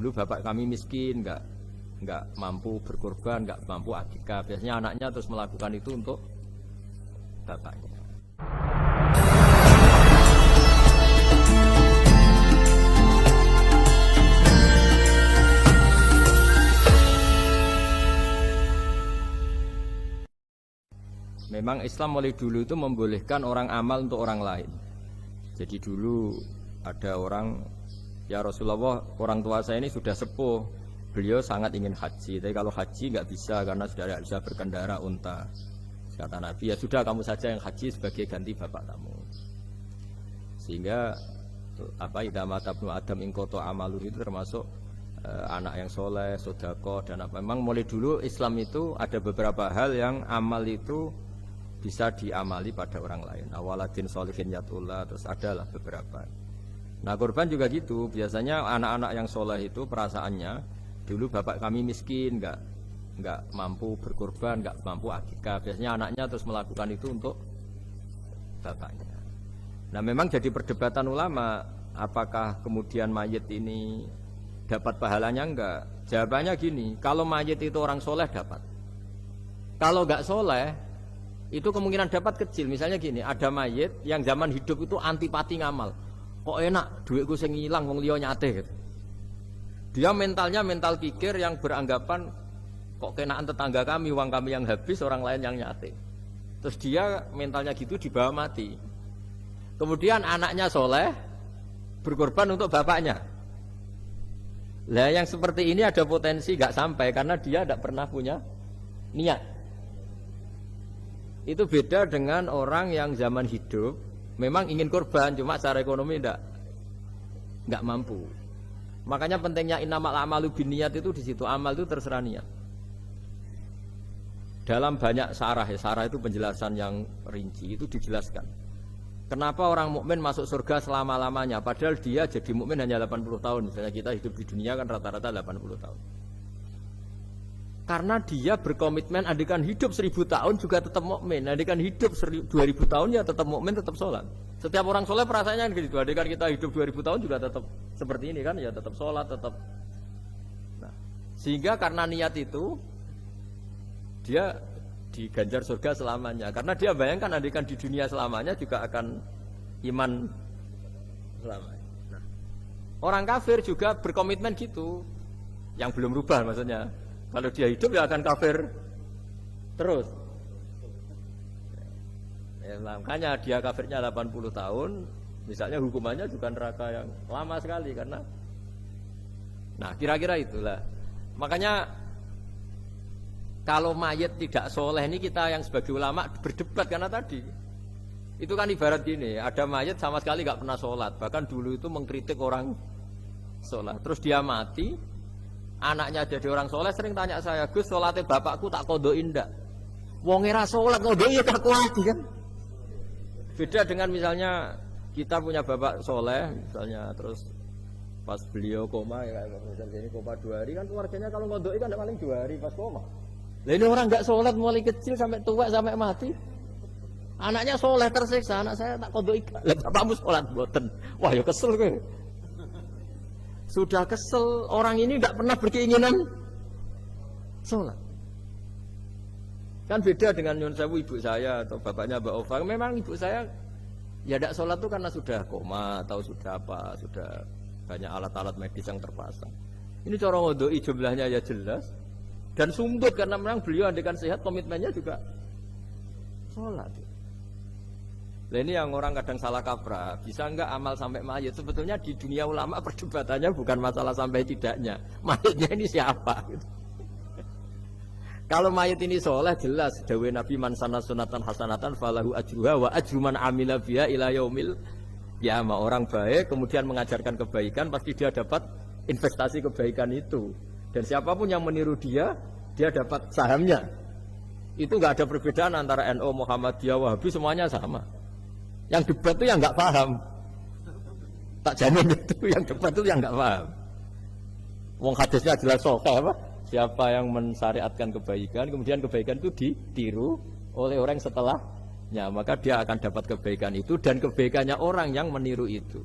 dulu bapak kami miskin, nggak mampu berkorban, nggak mampu akikah. Biasanya anaknya terus melakukan itu untuk bapaknya. Memang Islam mulai dulu itu membolehkan orang amal untuk orang lain. Jadi dulu ada orang, ya Rasulullah, orang tua saya ini sudah sepuh, beliau sangat ingin haji, tapi kalau haji nggak bisa karena sudah tidak bisa berkendara unta. Kata Nabi, ya sudah kamu saja yang haji sebagai ganti bapak kamu. Sehingga idza mata ibnu Adam in qata amalu itu termasuk anak yang soleh, sodako dan apa. Memang mulai dulu Islam itu ada beberapa hal yang amal itu bisa diamali pada orang lain. Awaladin sholihin yatullah, terus adalah beberapa. Nah korban juga gitu. Biasanya anak-anak yang soleh itu perasaannya dulu bapak kami miskin, nggak mampu berkorban, nggak mampu akikah. Biasanya anaknya terus melakukan itu untuk bapaknya. Nah memang jadi perdebatan ulama, apakah kemudian mayit ini dapat pahalanya enggak? Jawabannya gini, kalau mayit itu orang soleh dapat. Kalau nggak soleh itu kemungkinan dapat kecil. Misalnya gini, ada mayit yang zaman hidup itu antipati ngamal. Kok enak, duitku sing ilang wong liya nyate gitu. Dia mentalnya mental pikir yang beranggapan kok kenaan tetangga kami, uang kami yang habis, orang lain yang nyate. Terus dia mentalnya gitu dibawa mati. Kemudian anaknya soleh berkorban untuk bapaknya. Lah yang seperti ini ada potensi gak sampai karena dia tidak pernah punya niat. Itu beda dengan orang yang zaman hidup memang ingin korban, cuma secara ekonomi enggak mampu. Makanya pentingnya innamal a'malu binniyat itu di situ. Amal itu terserah niat. Dalam banyak syarah, syarah itu penjelasan yang rinci itu dijelaskan. Kenapa orang mukmin masuk surga selama-lamanya padahal dia jadi mukmin hanya 80 tahun. Misalnya kita hidup di dunia kan rata-rata 80 tahun. Karena dia berkomitmen andikan hidup 1000 tahun juga tetap mukmin, andikan hidup 2000 tahun ya tetap mukmin, tetap sholat. Setiap orang soleh perasaannya gitu. Andikan kita hidup 2000 tahun juga tetap seperti ini kan, ya tetap sholat, tetap. Nah, sehingga karena niat itu dia diganjar surga selamanya. Karena dia bayangkan andikan di dunia selamanya juga akan iman selamanya. Nah, orang kafir juga berkomitmen gitu, yang belum rubah maksudnya. Kalau dia hidup ya akan kafir terus. Ya, makanya dia kafirnya 80 tahun, misalnya hukumannya juga neraka yang lama sekali karena. Nah kira-kira itulah. Makanya kalau mayit tidak soleh ini kita yang sebagai ulama berdebat karena tadi. Itu kan ibarat gini, ada mayit sama sekali nggak pernah sholat, bahkan dulu itu mengkritik orang sholat. Terus dia mati. Anaknya jadi orang soleh sering tanya saya, Gus, sholatnya bapakku tak kodoin ndak? Wong era sholat kodoin ya tak kuati kan? Beda dengan misalnya kita punya bapak soleh, misalnya terus pas beliau koma, ya misalnya ini koma 2 hari kan keluarganya kalau kodoin kan paling 2 hari pas koma. Lah ini orang nggak sholat mulai kecil sampai tua sampai mati. Anaknya soleh tersiksa, anak saya tak kodoin. Lah bapakmu sholat boten. Wah ya kesel gue. Sudah kesel, orang ini tidak pernah berkeinginan sholat. Kan beda dengan Nyun Sewu ibu saya atau bapaknya Mbak Ova. Memang ibu saya ya tidak sholat itu karena sudah koma atau sudah apa, sudah banyak alat-alat medis yang terpasang. Ini cara ngodoi jumlahnya ya jelas dan sumbut karena memang beliau andaikan sehat komitmennya juga sholat. Nah ini yang orang kadang salah kaprah, bisa enggak amal sampai mayit? Sebetulnya di dunia ulama perdebatannya bukan masalah sampai tidaknya, mayitnya ini siapa? Gitu. Kalau mayit ini soleh jelas, dawe Nabi man sana sunatan hasanatan falahu ajruha wa ajru man amila biha ila yaumil qiyamah. Orang baik kemudian mengajarkan kebaikan pasti dia dapat investasi kebaikan itu. Dan siapapun yang meniru dia dapat sahamnya. Itu enggak ada perbedaan antara NU, Muhammadiyah, Wahabi, semuanya sama. Yang debat itu yang nggak paham, tak jamin itu yang debat itu yang nggak paham. Wong hadisnya jelas sokeh apa? Siapa yang mensyariatkan kebaikan, kemudian kebaikan itu ditiru oleh orang setelahnya, maka dia akan dapat kebaikan itu dan kebaikannya orang yang meniru itu.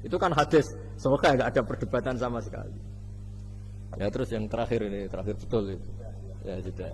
Itu kan hadis, semoga nggak ada perdebatan sama sekali. Ya terus yang terakhir ini, terakhir betul itu. Ya sudah.